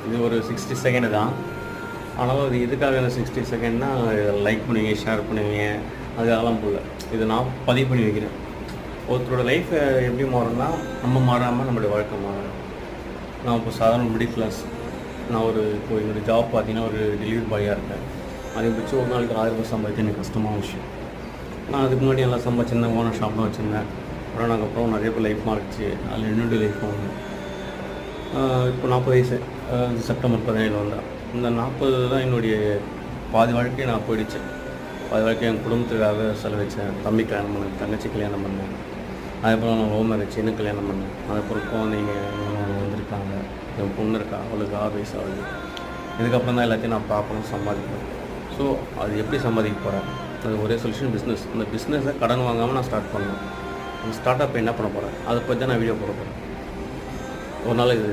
இது ஒரு 60 செகண்ட் தான். ஆனாலும் அது எதுக்காக இந்த 60 செகண்ட்னா, லைக் பண்ணுவீங்க, ஷேர் பண்ணுவீங்க, அதெல்லாம் போல. இது நான் பதிவு பண்ணி வைக்கிறேன். ஒருத்தரோட லைஃப் எப்படி மாறும்னா, நம்ம மாறாமல் நம்மளுடைய வாழ்க்கை மாறும். நான் இப்போ சாதாரண மிடில் கிளாஸ். நான் இப்போ என்னோடய ஜாப் பார்த்தீங்கன்னா ஒரு டெலிவரி பாயாக இருக்கேன். அதிகபட்சம் ஒரு நாளைக்கு 1000 ரூபாய் சம்பாதிச்சு எனக்கு கஷ்டமான விஷயம். நான் அதுக்கு முன்னாடி நல்லா சம்பாதிச்சிருந்தேன், ஓனர் ஷாப்லாம் வச்சுருந்தேன். அப்புறம் நிறைய பேர் லைஃப் மாறிடுச்சு. அதில் என்னுடைய லைஃப் ஒன்று. இப்போ 40 வயசு, செப்டம்பர் 17 வந்தேன். இந்த 40 தான் என்னுடைய பாதி வாழ்க்கையை நான் போயிடுச்சு. பாதி வாழ்க்கை என் குடும்பத்துக்காக செலவழித்தேன். தம்பி கல்யாணம் பண்ணேன், தங்கச்சி கல்யாணம் பண்ணேன். அதுக்கப்புறம் நான் லவ் மேரேஜ், இன்னும் கல்யாணம் பண்ணேன். அதுக்கப்புறம் குழந்தைங்க வந்திருக்காங்க. என் பொண்ணு இருக்கா, அவளுக்கு 6 வயசு ஆகுது. இதுக்கப்புறம் தான் எல்லாத்தையும் நான் பார்க்கணும், சம்பாதிக்கணும். ஸோ அது எப்படி சம்பாதிக்க போகிறேன்? அது ஒரே சொல்யூஷன் பிஸ்னஸ். அந்த பிஸ்னஸை கடன் வாங்காமல் நான் ஸ்டார்ட் பண்ணேன். அந்த ஸ்டார்ட் அப் என்ன பண்ண போகிறேன், அதை பற்றி தான் நான் வீடியோ போட போகிறேன். ஒரு நாள் இது